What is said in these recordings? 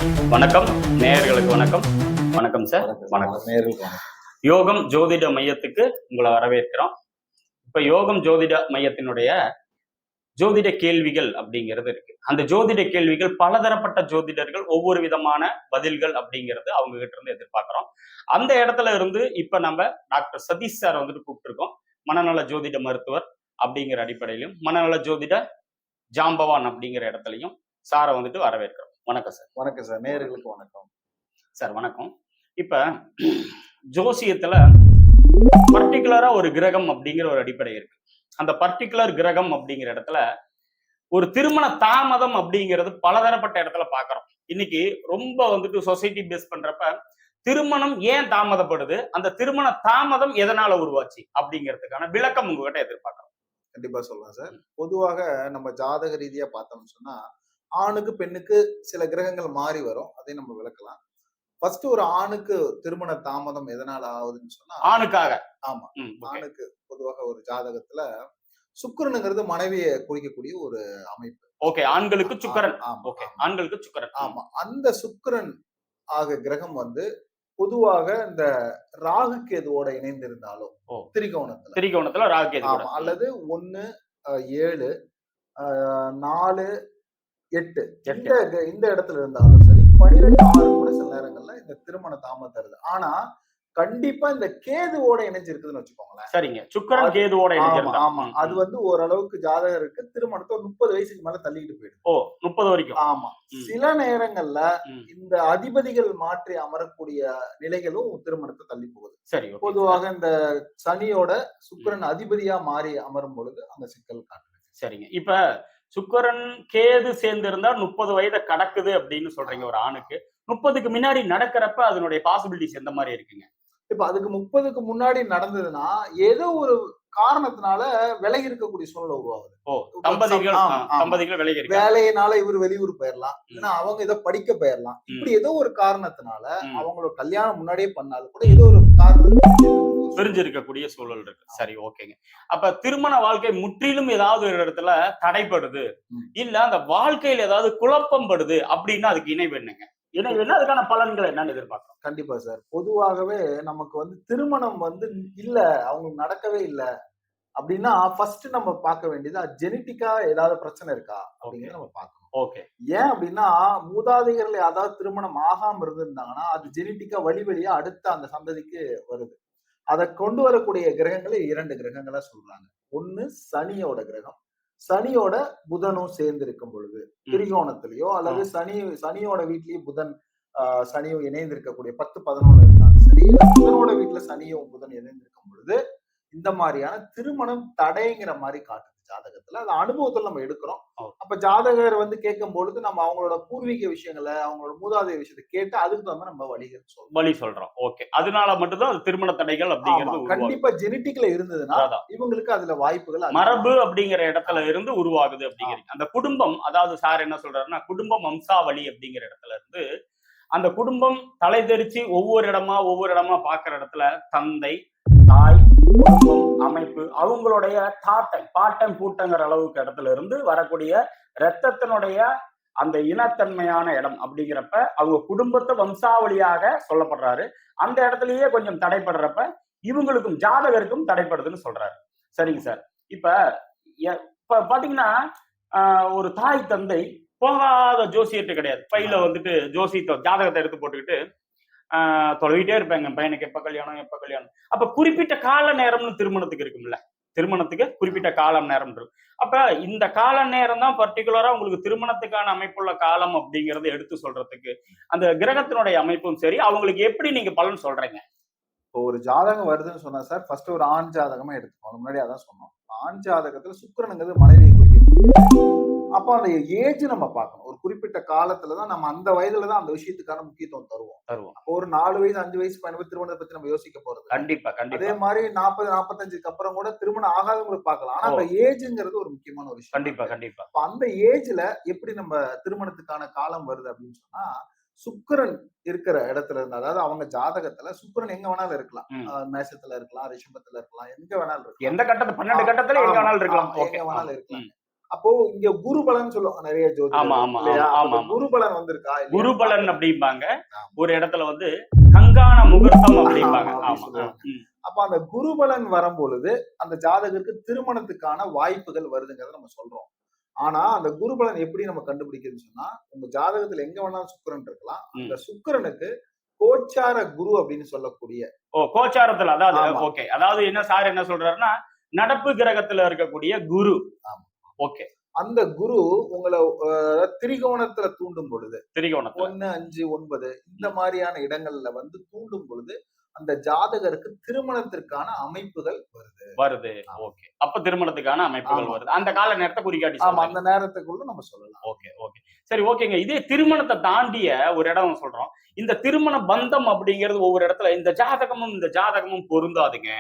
வணக்கம், நேயர்களுக்கு வணக்கம். வணக்கம் சார். வணக்கம் நேயர்களுக்கு வணக்கம். யோகம் ஜோதிட மையத்துக்கு உங்களை வரவேற்கிறோம். இப்ப யோகம் ஜோதிட மையத்தினுடைய ஜோதிட கேள்விகள் அப்படிங்கிறது இருக்கு. அந்த ஜோதிட கேள்விகள் பலதரப்பட்ட ஜோதிடர்கள் ஒவ்வொரு விதமான பதில்கள் அப்படிங்கிறது அவங்க கிட்ட இருந்து எதிர்பார்க்கிறோம். அந்த இடத்துல இருந்து இப்ப நம்ம டாக்டர் சதீஷ் சார் வந்துட்டு கூப்பிட்டுருக்கோம். மனநல ஜோதிட மருத்துவர் அப்படிங்கிற அடிப்படையிலும், மனநல ஜோதிட ஜாம்பவான் அப்படிங்கிற இடத்துலையும் சாரை வந்துட்டு வரவேற்கிறோம். வணக்கம் சார். வணக்கம் சார். நேயர்களுக்கு வணக்கம் சார். வணக்கம். இப்ப ஜோசியத்துல பர்டிகுலரா ஒரு கிரகம் அப்படிங்கிற ஒரு அடிப்படை இருக்கு. அந்த பர்டிகுலர் கிரகம் அப்படிங்கிற இடத்துல ஒரு திருமண தாமதம் அப்படிங்கிறது பலதரப்பட்ட இடத்துல பாக்குறோம். இன்னைக்கு ரொம்ப வந்துட்டு சொசைட்டி பேஸ் பண்றப்ப திருமணம் ஏன் தாமதப்படுது, அந்த திருமண தாமதம் எதனால உருவாச்சு அப்படிங்கிறதுக்கான விளக்கம் உங்ககிட்ட எதிர்பார்க்கிறோம். கண்டிப்பா சொல்லலாம் சார். பொதுவாக நம்ம ஜாதக ரீதியா பார்த்தோம்னு சொன்னா ஆணுக்கு பெண்ணுக்கு சில கிரகங்கள் மாறி வரும். அதை நம்ம விளக்கலாம். ஃபர்ஸ்ட் ஒரு ஆணுக்கு திருமண தாமதம் எதனால ஆகுதுன்னு சொன்னா ஆணுக்காக. ஆமா. ஆணுக்கு பொதுவாக ஒரு ஜாதகத்துல சுக்கிரனுங்கிறது மனைவியை குறிக்கக்கூடிய ஒரு அமைப்பு. ஓகே. ஆண்களுக்கு சுக்கிரன். ஓகே. ஆண்களுக்கு சுக்கிரன். ஆமா. அந்த சுக்கிரன் ஆக கிரகம் வந்து பொதுவாக இந்த ராகு கேதுவோட இணைந்திருந்தாலும் திரிகோணத்துல ராகு கேது அல்லது 1 7 4 8 இந்த இடத்துல இருந்தாலும் சரி 12 6 கூட சில நேரங்கள்ல இந்த திருமண தாமதம் தருது. ஆனா கண்டிப்பா இந்த கேதுவோட இணைஞ்சிருக்குதுன்னு வச்சுக்கோங்களேன். சரிங்க. சுக்கிரன் கேதுவோட இணைஞ்சிருந்தா. ஆமா. அது வந்து ஓரளவுக்கு ஜாதகருக்கு திருமணத்தை 30 வயசுக்கு மேல தள்ளிட்டு போயிடும். 30 வரைக்கும். ஆமா. சில நேரங்கள்ல இந்த அதிபதிகள் மாற்றி அமரக்கூடிய நிலைகளும் திருமணத்தை தள்ளி போகுது. சரி. பொதுவாக இந்த சனியோட சுக்கிரன் அதிபதியா மாறி அமரும் பொழுது அந்த சிக்கல் காட்டுது. சரிங்க. இப்ப சுக்கிரன் கேது சேர்ந்து இருந்தா 30 வயதை கடக்குது அப்படின்னு சொல்றீங்க ஒரு ஆணுக்கு. 30க்கு முன்னாடி நடக்கிறப்ப அதனுடைய பாசிபிலிட்டிஸ் எந்த மாதிரி இருக்குங்க? இப்ப அதுக்கு 30க்கு முன்னாடி நடந்ததுன்னா ஏதோ ஒரு காரணத்தினால விலகி இருக்கக்கூடிய சூழ்நிலை உருவாகுது. தம்பதிகள் விலகி இருக்கு. வேலையினால இவர் வெளியூர் போயிடலாம், இல்லைன்னா அவங்க ஏதோ படிக்க போயிடலாம். இப்படி ஏதோ ஒரு காரணத்தினால அவங்களோட கல்யாணம் முன்னாடியே பண்ணாலும் கூட ஏதோ ஒரு காரணம் பிரிஞ்சிருக்கக்கூடிய சூழல் இருக்கு. சரி, ஓகேங்க. அப்ப திருமண வாழ்க்கை முற்றிலும் ஏதாவது ஒரு இடத்துல தடைப்படுது, இல்ல அந்த வாழ்க்கையில ஏதாவது குழப்பம் படுது அப்படின்னா அதுக்கு இணைவு என்னங்க? இணைவு அதுக்கான பலன்கள் என்னன்னு எதிர்பார்க்கிறோம். கண்டிப்பா சார். பொதுவாகவே நமக்கு வந்து திருமணம் வந்து இல்ல, அவங்களுக்கு நடக்கவே இல்ல அப்படின்னா ஃபர்ஸ்ட் நம்ம பார்க்க வேண்டியது ஜெனட்டிக்கா ஏதாவது பிரச்சனை இருக்கா அப்படிங்கிறத நம்ம பார்க்கணும். ஓகே. ஏன் அப்படின்னா மூதாதைகர்ல ஏதாவது திருமணம் ஆகாம இருந்திருந்தாங்கன்னா அது ஜெனட்டிக்கா வழி வழியா அடுத்த அந்த சந்ததிக்கு வருது. அதை கொண்டு வரக்கூடிய கிரகங்களை 2 கிரகங்களா சொல்றாங்க. ஒண்ணு சனியோட கிரகம். சனியோட புதனும் சேர்ந்து இருக்கும் பொழுது திரிகோணத்திலேயோ அல்லது சனியோட வீட்லயும் புதன் சனியும் இணைந்து இருக்கக்கூடிய 10 11 இருந்தாலும் சரி, புதனோட வீட்டுல சனியும் புதன் இணைந்திருக்கும் பொழுது இந்த மாதிரியான திருமணம் தடைங்கிற மாதிரி காட்டுது ஜாதகத்துல. அது அனுபவத்துல நம்ம எடுக்கிறோம். அப்ப ஜாதகர் வந்து கேட்கும் பொழுது நம்ம அவங்களோட பூர்வீக விஷயங்களை, அவங்களோட மூதாதைய விஷயத்தை கேட்டு அதுக்கு தகுந்த நம்ம வழி சொல்றோம். ஓகே. அதனால மட்டும்தான் அது திருமண தடைகள் அப்படிங்கிறது கண்டிப்பா ஜெனட்டிக்ல இருந்ததுன்னா இவங்களுக்கு அதுல வாய்ப்புகள் மரபு அப்படிங்கிற இடத்துல இருந்து உருவாகுது அப்படிங்கிறது. அந்த குடும்பம், அதாவது சார் என்ன சொல்றாருன்னா குடும்ப வம்சாவளி அப்படிங்கிற இடத்துல இருந்து அந்த குடும்பம் தலை தெரிச்சு ஒவ்வொரு இடமா பாக்குற இடத்துல தந்தை, தாய், குடும்பம், அமைப்பு, அவங்களுடைய பாட்டன் பூட்டங்கிற அளவுக்கு இடத்துல இருந்து வரக்கூடிய இரத்தத்தினுடைய அந்த இனத்தன்மையான இடம் அப்படிங்கிறப்ப அவங்க குடும்பத்தை வம்சாவளியாக சொல்லப்படுறாரு. அந்த இடத்துலயே கொஞ்சம் தடைப்படுறப்ப இவங்களுக்கும் ஜாதகருக்கும் தடைப்படுதுன்னு சொல்றாரு. சரிங்க சார். இப்ப பாத்தீங்கன்னா ஒரு தாய் தந்தை போகாத ஜோசியர்கிட்ட கிடையாது. பையில வந்துட்டு ஜாதகத்தை எடுத்து போட்டுக்கிட்டு தொலைவிட்டே இருப்பாங்க, பையனுக்கு எப்ப கல்யாணம். அப்ப குறிப்பிட்ட கால நேரம்னு திருமணத்துக்கு இருக்கும்ல, திருமணத்துக்கு குறிப்பிட்ட காலம் நேரம் இருக்கு. அப்ப இந்த கால நேரம் தான் பர்டிகுலரா உங்களுக்கு திருமணத்துக்கான அமைப்புள்ள காலம் அப்படிங்கறத எடுத்து சொல்றதுக்கு அந்த கிரகத்தினுடைய அமைப்பும் சரி, அவங்களுக்கு எப்படி நீங்க பலன் சொல்றீங்க? இப்போ ஒரு ஜாதகம் வருதுன்னு சொன்னா சார், ஃபர்ஸ்ட் ஒரு ஆண் ஜாதகமா எடுத்துக்கோங்க. முன்னாடி அதான் சொன்னோம். ஆண் ஜாதகத்துல சுக்கிரனுங்கிறது மனைவியை குறிக்கக்கூடிய. அப்ப அந்த ஏஜ் நம்ம பார்க்கணும். ஒரு குறிப்பிட்ட காலத்துலதான் நம்ம அந்த வயதுலதான் அந்த விஷயத்துக்கான முக்கியத்துவம் தருவோம். அப்போ ஒரு 4 வயசு 5 வயசு பையனுக்கு திருமணத்தை பத்தி நம்ம யோசிக்க போறது கண்டிப்பா. அதே மாதிரி 40 45க்கு அப்புறம் கூட திருமணம் ஆகாதவங்களுக்கு பார்க்கலாம். ஆனா அந்த ஏஜ்ங்கிறது ஒரு முக்கியமான ஒரு விஷயம். கண்டிப்பா. அந்த ஏஜ்ல எப்படி நம்ம திருமணத்துக்கான காலம் வருது அப்படின்னு சொன்னா சுக்கிரன் இருக்கிற இடத்துல இருந்து, அதாவது அவங்க ஜாதகத்துல சுக்கிரன் எங்க வேணாலும் இருக்கலாம். மேஷத்துல இருக்கலாம், ரிஷபத்துல இருக்கலாம், எங்க வேணாலும் இருக்கலாம். எந்த கட்டத்துல 12 கட்டத்துல எங்க வேணாலும் இருக்கலாம். எங்க வேணாலும் இருக்கலாம். அப்போ இங்க குருபலன் சொல்லுவாங்க நிறைய ஆமா ஜோதிடர்கள் ஆமா இல்லையா? ஆமா அப்ப ஆமா இந்த ஆமா குருபலன் வந்திருக்கா இல்லையான்னு குருபலன் பாக்குறது. அப்படிம்பாங்க. ஆமா. ஒரு இடத்துல வந்து கங்கான முகூர்த்தம் அப்படிம்பாங்க. ஆமா, அப்படி ஆமா. சொல்லுவாங்க. ம். அப்ப அந்த குருபலன் வரும்பொழுது அந்த ஜாதகருக்கு திருமணத்துக்கான வாய்ப்புகள் வருதுங்கிறத நம்ம சொல்றோம். ஆனா அந்த குருபலன் எப்படி நம்ம கண்டுபிடிக்கிறதுன்னு சொன்னா, உங்க ஜாதகத்துல எங்க வேணாலும் சுக்கிரன் இருக்கலாம். அந்த ம். சுக்கிரனுக்கு கோச்சார குரு அப்படின்னு சொல்லக்கூடிய ஓ, கோச்சாரத்துல அதாவது ஆமா, ஓகே. அதாவது என்ன சார் என்ன சொல்றாருன்னா, நடப்பு கிரகத்துல இருக்கக்கூடிய குரு. ஆமா. ஓகே. அந்த குரு உங்கள திரிகோணத்துல தூண்டும் பொழுது திரிகோணத்துல. 1, 5, 9 இந்த ம். மாதிரியான இடங்கள்ல வந்து தூண்டும் பொழுது அந்த ஜாதகருக்கு திருமணத்திற்கான அமைப்புகள் வருது. வருது. ஆமா. ஓகே. அப்ப திருமணத்துக்கான அமைப்புகள் ஆமா. வருது. அந்த கால நேரத்த குறிகாட்டி ஆமா. சொல்றீங்க. அந்த நேரத்துக்குள்ள நம்ம சொல்லலாம். Okay, okay. சரி, ஓகேங்க. இதே திருமணத்த தாண்டிய ஒரு இடம் சொல்றோம். இந்த திருமண பந்தம் அப்படிங்கிறது ஒவ்வொரு இடத்துல இந்த ஜாதகமும் இந்த ஜாதகமும் பொருந்தாதுங்க.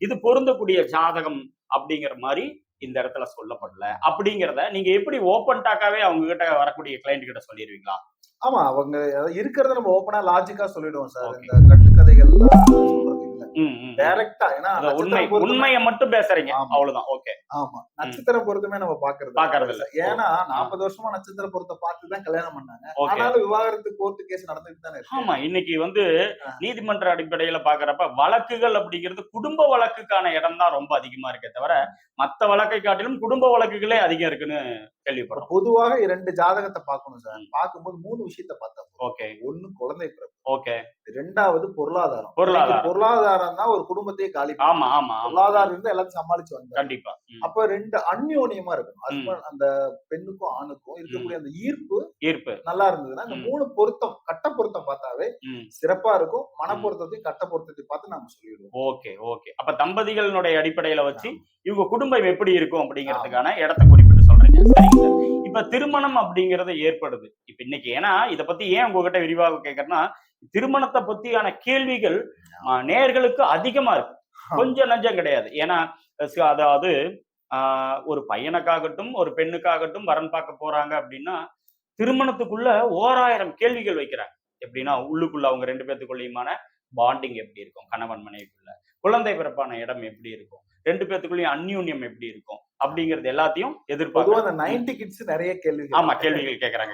இது பொருந்தக்கூடிய ஜாதகம் அப்படிங்கிற மாரி இந்த இடத்துல சொல்லப்படல. அப்படிங்கிறத நீங்க எப்படி ஓப்பன் டாக்காவே அவங்க கிட்ட வரக்கூடிய கிளையண்ட் கிட்ட சொல்லிருவீங்களா? ஆமா. அவங்க இருக்கிறத நம்ம ஓப்பனா லாஜிக்கா சொல்லிடுவோம் சார். ஓகே. இந்த கட்டுக்கதைகள்லாம் ம். சொல்றது இல்ல. ம், ம், ம். டைரக்ட்டா ஏன்னா அதான் உண்மை நட்சத்திரம் பொருத்தமே உண்மைய மட்டும் பேசுறீங்க. ஆமா, அவ்வளவுதான். ஓகே. ஆமா. ம். நட்சத்திரம் பொருத்தமே நம்ம பார்க்கறது இல்ல. பாக்குறது ஓ. ஏன்னா ஆ. 40 வருஷமா நட்சத்திர பொருத்தம் பார்த்து தான் கல்யாணம் பண்ணாங்க. ஓகே. ஆனாலும் விவாகரத்து கோர்ட் கேஸ் நடந்துட்டு தானே இருக்கு. ஆமா. இன்னைக்கு வந்து ஆ. நீதிமன்ற அடிப்படையில பார்க்கிறப்ப, வழக்குகள் அப்படிங்கிறது குடும்ப வழக்குக்கான இடம் தான் ரொம்ப அதிகமா இருக்கே தவிர, மத்த வழக்கை காட்டிலும் குடும்ப வழக்குகளே அதிகம் இருக்குன்னு இப்ப கேள்விப்படுறோம். பொதுவாக 2 ஜாதகத்த பார்க்கணும் சார். ம். பார்க்கும்போது 3 விஷயத்த பார்த்தா போதும். ஓகே, 1 குழந்தை பிறப்பு. ஓகே. 2வது பொருளாதாரம். இன்னைக்கு பொருளாதாரம். பொருளாதாரம் தான் ஒரு குடும்பத்தையே காலி பண்ணுது. ஆமா, ஆமா, ஆமா. பொருளாதாரம் இருந்தா எல்லாத்தையும் சமாளிச்சு வந்தாரு. கண்டிப்பா. ம், அப்ப 2 அந்யோன்யமா இருக்கணும். ம், ஹஸ்பண்ட் அந்த பெண்ணுக்கும், ஆணுக்கும் ம். இருக்கக்கூடிய அந்த ஈர்ப்பு ஈர்ப்பு. நல்லா இருந்ததுன்னா, இந்த ம், 3 பொருத்தம், கட்ட பொருத்தம் பார்த்தாவே ம், சிறப்பா இருக்கும். மன ம். பொருத்தத்தையும், கட்ட பொருத்தத்தையும் பார்த்து நாம சொல்லிடுவோம். Okay, okay. அப்ப தம்பதிகளினுடைய அடிப்படையில வச்சு, ஆமா. இவங்க குடும்பம் எப்படி இருக்கும் ஆமா. அப்படிங்கிறதுக்கான இடத்த குறிப்பிட்டு சொல்றீங்க. சரிங்க சார். இப்ப திருமணம் அப்படிங்கிறது ஏற்படுது. இப்ப இன்னைக்கு ஏன்னா இத பத்தி ஏன் உங்ககிட்ட விரிவாக கேட்கிறேன்னா, திருமணத்த பத்தியான கேள்விகள் நேயர்களுக்கு அதிகமா இருக்கு. ஆமா. கொஞ்சம் நஞ்சம் கிடையாது. ஏன்னா அதாவது ஆ ஒரு பையனுக்காகட்டும், ஒரு பெண்ணுக்காகட்டும் வரன் பார்க்க போறாங்க அப்படின்னா, திருமணத்துக்குள்ள ஓராயிரம் கேள்விகள் வைக்கிறாங்க. எப்படின்னா, உள்ளுக்குள்ள அவங்க 2 பேத்துக்குள்ளயுமான பாண்டிங் எப்படி இருக்கும்? கணவன் மனைவிக்குள்ள. குழந்தை பிறப்பான இடம் எப்படி இருக்கும்? 2 பேத்துக்குள்ளயும் அந்யோன்யம் எப்படி இருக்கும்? அப்படிங்கிறது எல்லாத்தையும் பொதுவா எதிர்பார்க்கிறாங்க. அந்த 90 கிட்ஸ் நெறைய கேள்விகள். ஆமா, கேள்விகள் கேட்கறாங்க.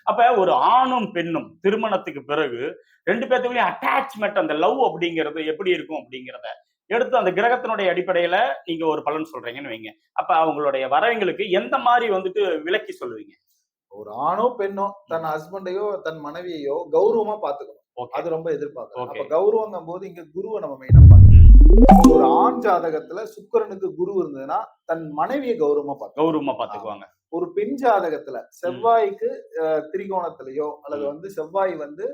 அப்ப ஒரு ஆணும், பெண்ணும் திருமணத்துக்கு பிறகு 2 பேத்துக்குள்ளயும் அட்டாச்மென்ட் அந்த லவ் அப்படிங்கிறது எப்படி இருக்கும் அப்படிங்கிறத எடுத்து அந்த கிரகத்தினுடைய அடிப்படையில நீங்க ஒரு பலன் சொல்றீங்கன்னு வைங்க. அப்ப அவங்களுடைய வரவைங்களுக்கு எந்த மாரி வந்துட்டு விளக்கி சொல்லுவீங்க? ஒரு ஆணோ, பெண்ணோ ம். தன் ஹஸ்பண்டையோ, தன் மனைவியையோ கௌரவமா பார்த்துக்கணும். ஓகே, அது ரொம்ப எதிர்பார்க்கிறோம். ஓகே. அப்ப கௌரவங்கும்போது இங்க குருவ நம்ம மெயினா பார்க்கணும். ம். ஒரு ஆண் ஜாதகத்துல சுக்கிரனுக்கு குரு இருந்ததுன்னா, தன் மனைவிய கௌரவமா பார்க்கணும். கௌரவமா பாத்துக்குவாங்க. ஒரு பெண் ஜாதகத்துல ம். செவ்வாய்க்கு திரிகோணத்திலயோ அல்லது ம். வந்து செவ்வாய் வந்து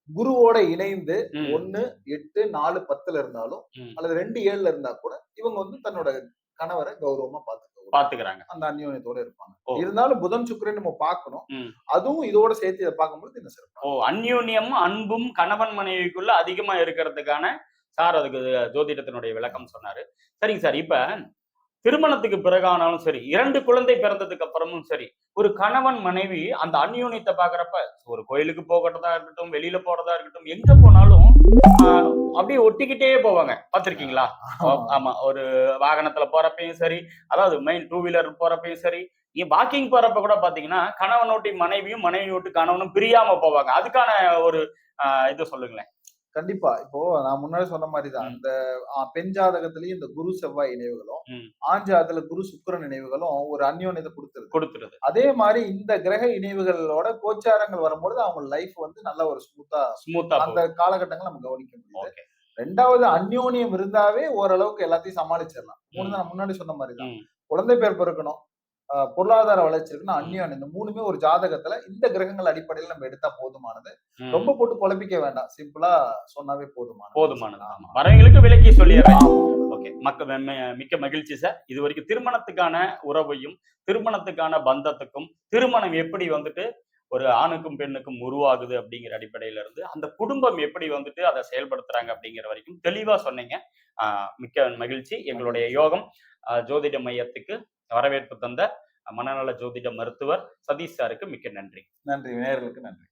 குருவோட இணைந்து ம். 1, 8, 4, 10ல இருந்தாலும் ம். அல்லது 2, 7ல இருந்தா கூட இவங்க வந்து தன்னோட கணவரை கௌரவமா பார்த்துக்க பாத்துக்கிறாங்க. அந்த அந்யோன்யத்தோட இருப்பாங்க. ஓ. இருந்தாலும் புதன் சுக்கிரன் நம்ம பார்க்கணும். ம். அதுவும் இதோட சேர்த்து இதை பார்க்கும்போது இன்னும் சிறப்பா ஓ, அந்யோன்யம், அன்பும் கணவன் மனைவிக்குள்ள அதிகமா இருக்கிறதுக்கான சார் அதுக்கு ஜோதிடத்தினுடைய விளக்கம் சொன்னாரு. சரிங்க சார். இப்ப திருமணத்துக்கு பிறகானாலும் சரி, 2 குழந்தை பிறந்ததுக்கு அப்புறமும் சரி, ஒரு கணவன் மனைவி அந்த அந்யோன்யத்த பார்க்கிறப்ப, ஒரு கோயிலுக்கு போகறதா இருக்கட்டும், வெளியில போறதா இருக்கட்டும், எங்க போனாலும் ஆ அப்படியே ஒட்டிக்கிட்டே போவாங்க. பார்த்திருக்கீங்களா? ஆமா. ஒரு வாகனத்துல போறப்பயும் சரி, அதாவது மெயின் 2 வீலர் போறப்பயும் சரி, வாக்கிங் போறப்ப கூட பார்த்தீங்கன்னா, கணவன் விட்டு மனைவியும், மனைவி விட்டு கணவனும் பிரியாம போவாங்க. அதுக்கான ஒரு இது சொல்லுங்களேன். கண்டிப்பா. இப்போ நான் முன்னாடி சொன்ன மாரி தான். ம், இந்த பெண் ஜாதகத்திலயும் இந்த குரு, செவ்வாய் இணைவுகளும், ம். ஆண் ஜாதகத்துல குரு, சுக்கிரன் இணைவுகளும் ஒரு அந்யோன்யத்த குடுத்துருது. குடுத்துருது. அதே மாரி இந்த கிரக இணைவுகளோட கோச்சாரங்கள் வரும்பொழுது அவங்க லைஃப் வந்து நல்ல ஒரு ஸ்மூத்தா அந்த போகும். காலகட்டங்கள நம்ம கவனிக்க முடியுது. ஓகே. 2வது அந்யோன்யம் இருந்தாவே ஓரளவுக்கு எல்லாத்தையும் சமாளிச்சிடலாம். 3 ம், தான் நான் முன்னாடி சொன்ன மாரி தான். ம், குழந்தை பேர் பிறக்கணும். பொருளாதார வளர்ச்சி இருக்குன்னா ம், அந்யோன்யம். இந்த 3மே ஒரு ஜாதகத்துல இந்த கிரகங்கள் அடிப்படையில நம்ம எடுத்தா போதுமானது. ரொம்ப ம். போட்டு குழப்பிக்க வேண்டாம். சிம்பிளா சொன்னாவே போதுமானது. போதுமானது. ஆமா. வரவங்களுக்கு விலக்கி சொல்லிடுறேன். ஆமா. ஓகே. மிக்க மகிழ்ச்சி சார். இதுவரைக்கும் திருமணத்துக்கான உறவையும், திருமணத்துக்கான பந்தத்துக்கும், திருமணம் எப்படி வந்துட்டு ஒரு ஆணுக்கும், பெண்ணுக்கும் உருவாகுது அப்படிங்கிற அடிப்படையில இருந்து, அந்த குடும்பம் எப்படி வந்துட்டு அத செயல்படுத்துறாங்க அப்படிங்கிற வரைக்கும் தெளிவா சொன்னீங்க. ஆ மிக்க மகிழ்ச்சி. எங்களுடைய யோகம் ஜோதிட மையத்துக்கு வரவேற்பு தந்த மனநல ஜோதிட மருத்துவர் சதீஷ் சாருக்கு மிக்க நன்றி. நன்றி. நேயர்களுக்கு நன்றி.